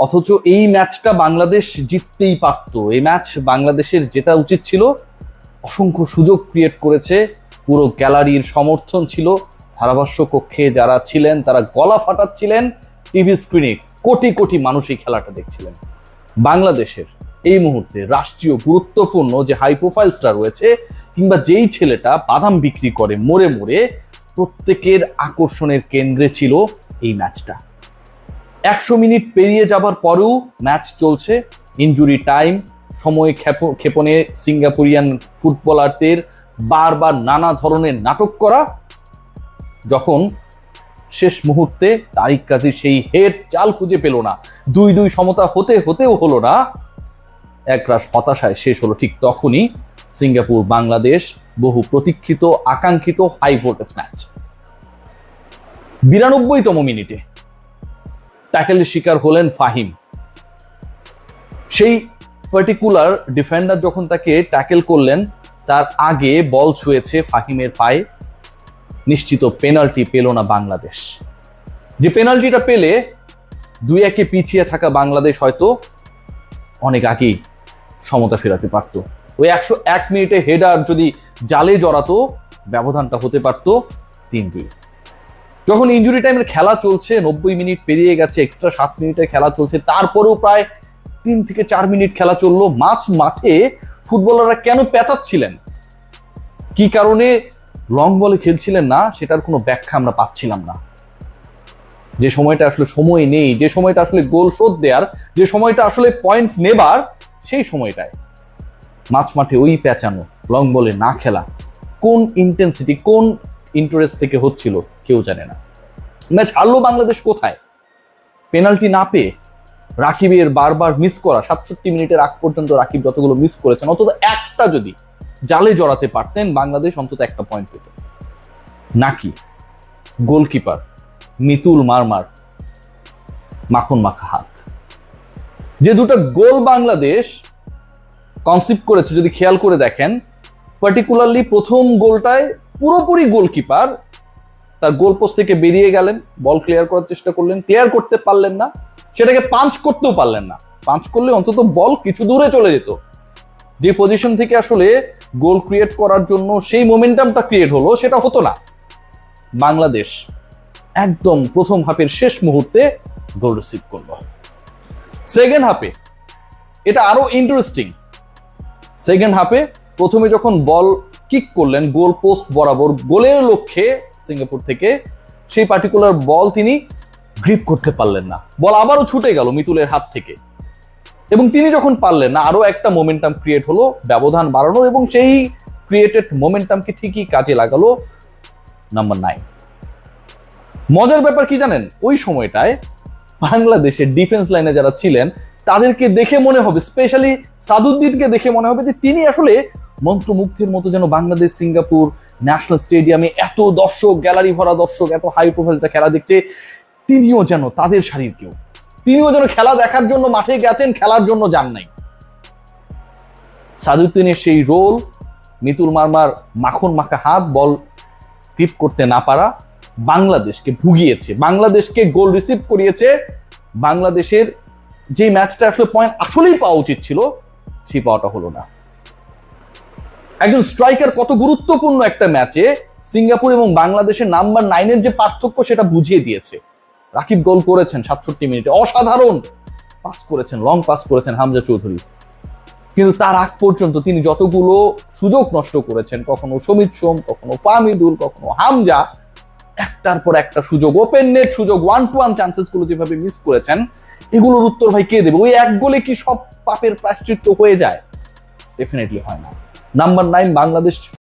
অথচ এই ম্যাচটা বাংলাদেশ জিততেই পারত। এই ম্যাচ বাংলাদেশের জেতা উচিত ছিল। অসংখ্য সুযোগ ক্রিয়েট করেছে, পুরো গ্যালারির সমর্থন ছিল, ধারাভাষ্য কক্ষে যারা ছিলেন তারা গলা ফাটাচ্ছিলেন, টিভি স্ক্রিনে কোটি কোটি মানুষ এই খেলাটা দেখছিলেন। বাংলাদেশের এই মুহূর্তে রাষ্ট্রীয় গুরুত্বপূর্ণ যে হাই প্রোফাইল স্টার রয়েছে, কিংবা যেই ছেলেটা বাদাম বিক্রি করে মোড়ে মোড়ে, প্রত্যেকের আকর্ষণের কেন্দ্রে ছিল এই ম্যাচটা। 100 মিনিট পেরিয়ে যাবার পরেও ম্যাচ চলছে, ইনজুরি টাইম, সময় ক্ষেপণে সিঙ্গাপুরিয়ান ফুটবলারদের বারবার নানা ধরনের নাটক করা। যখন শেষ মুহূর্তে তারিক কাজী সেই হেড চাল খুঁজে পেল না, 2-2 সমতা হতেও হলো না, একরাশ হতাশায় শেষ হলো, ঠিক তখনই সিঙ্গাপুর বাংলাদেশ বহু প্রতীক্ষিত আকাঙ্ক্ষিত হাই ভোল্টেজ ম্যাচ 92তম মিনিটে ট্যাকেলের শিকার হলেন ফাহিম। সেই পার্টিকুলার ডিফেন্ডার যখন তাকে ট্যাকেল করলেন, তার আগে বল ছুঁয়েছে ফাহিমের পায়ে, নিশ্চিত পেনাল্টি পেল না বাংলাদেশ। যে পেনাল্টিটা পেলে 2-1 পিছিয়ে থাকা বাংলাদেশ হয়তো অনেক আগেই সমতা ফেরাতে পারত। ওই 101 মিনিটে হেডার যদি জালে জড়াতো, ব্যবধানটা হতে পারত 3-2। যখন ইনজুরি টাইমের খেলা চলছে, 90 মিনিট পেরিয়ে গেছে, এক্সট্রা 7 মিনিটের খেলা চলছে, তারপরেও প্রায় 3 থেকে 4 মিনিট খেলা চললো। মাঠে ফুটবলাররা কেন পেঁচাচ্ছিলেন, কি কারণে লং বলে খেলছিলেন না, সেটার কোনো ব্যাখ্যা আমরা পাচ্ছিলাম না। যে সময়টা আসলে সময় নেই, যে সময়টা আসলে গোল শোধ দেওয়ার, যে সময়টা আসলে পয়েন্ট নেবার, সেই সময়টায় মাঠে ওই পেঁচানো, লং বলে না খেলা, কোন ইন্টেন্সিটি, কোন ইন্টারেস্ট থেকে হচ্ছিল কেউ জানে না। ম্যাচ হারলো বাংলাদেশ কোথায়? পেনাল্টি না পেয়ে রাকিবের বারবার মিস করা, 67 মিনিটের আগ পর্যন্ত রাকিব যতগুলো মিস করেছেন, অন্তত একটা যদি জালে জড়াতে পারতেন বাংলাদেশ অন্তত একটা পয়েন্ট পেত। নাকি গোলকিপার মিতুল মারমার মাখন মাখা হাত। যে দুটো গোল বাংলাদেশ কনসিপ্ট করেছে, যদি খেয়াল করে দেখেন, পার্টিকুলারলি প্রথম গোলটায় পুরোপুরি গোলকিপার তার গোল পোস্ট থেকে বেরিয়ে গেলেন, বল ক্লিয়ার করার চেষ্টা করলেন, ক্লিয়ার করতে পারলেন না, সেটাকে পাঞ্চ করতেও পারলেন না। পাঞ্চ করলে অন্তত বল কিছু দূরে চলে যেত। যে পজিশন থেকে আসলে গোল ক্রিয়েট করার জন্য সেই মোমেন্টামটা ক্রিয়েট হলো, সেটা হতো না। বাংলাদেশ একদম প্রথম হাফের শেষ মুহূর্তে গোল রিসিভ করলো। সেকেন্ড হাফে এটা আরো ইন্টারেস্টিং। সেকেন্ড হাফে প্রথমে যখন বল কিক করলেন গোল পোস্ট বরাবর গোলের লক্ষ্যে সিঙ্গাপুর থেকে, সেই পার্টিকুলার বল তিনি গ্রিপ করতে পারলেন না, বল আবারও ছুটে গেল মিতুলের হাত থেকে, এবং তিনি যখন পারলেন না, আরো একটা মোমেন্টাম ক্রিয়েট হলো ব্যবধান বাড়ানোর, এবং সেই ক্রিয়েটেড মোমেন্টামকে ঠিকই কাজে লাগালো নাম্বার 9। মজার ব্যাপার কি জানেন, ওই সময়টায় বাংলাদেশের ডিফেন্স লাইনে যারা ছিলেন তাদেরকে দেখে মনে হবে, স্পেশালি সাদুদ্দিনকে দেখে মনে হবে যে তিনি আসলে মন্ত্রমুগ্ধের মতো যেন বাংলাদেশ সিঙ্গাপুর ন্যাশনাল স্টেডিয়ামে এত দর্শক, গ্যালারি ভরা দর্শক, এত হাই প্রোফাইলটা খেলা দেখছে, তিনিও যেন তাদের সারির কেউ, তিনিও যেন খেলা দেখার জন্য মাঠে গেছেন, খেলার জন্য যান নাই। সাদুদ্দিনের সেই রোল, মিতুল মারমার মাখন মাখা হাত, বল গ্রিপ করতে না পারা, বাংলাদেশকে ভুগিয়েছে, বাংলাদেশকে গোল রিসিভ করিয়েছে। বাংলাদেশের যে ম্যাচটা আসলে পয়েন্ট আসলেই পাওয়া উচিত ছিল, সেই পাওয়াটা হলো না। একজন স্ট্রাইকার কত গুরুত্বপূর্ণ একটা ম্যাচে সিঙ্গাপুর এবং বাংলাদেশের নাম্বার 9-এর যে পার্থক্য, সেটা বুঝিয়ে দিয়েছে। রাকিব গোল করেছেন 67 মিনিটে, অসাধারণ পাস করেছেন, লং পাস করেছেন হামজা চৌধুরী, কিন্তু তার আগ পর্যন্ত তিনি যতগুলো সুযোগ নষ্ট করেছেন, কখনো সমিত সোম, কখনো ফাহমিদুল, কখনো হামজা, একটার পর একটা সুযোগ, ওপেন নেট সুযোগ, 1-to-1 চান্সেস গুলো যেভাবে মিস করেছেন, এগুলোর উত্তর ভাই কে দেবে? ওই এক গোলে কি সব পাপের প্রায়শ্চিত্ত হয়ে যায়? ডেফিনেটলি হয় না। নাম্বার 9 বাংলাদেশ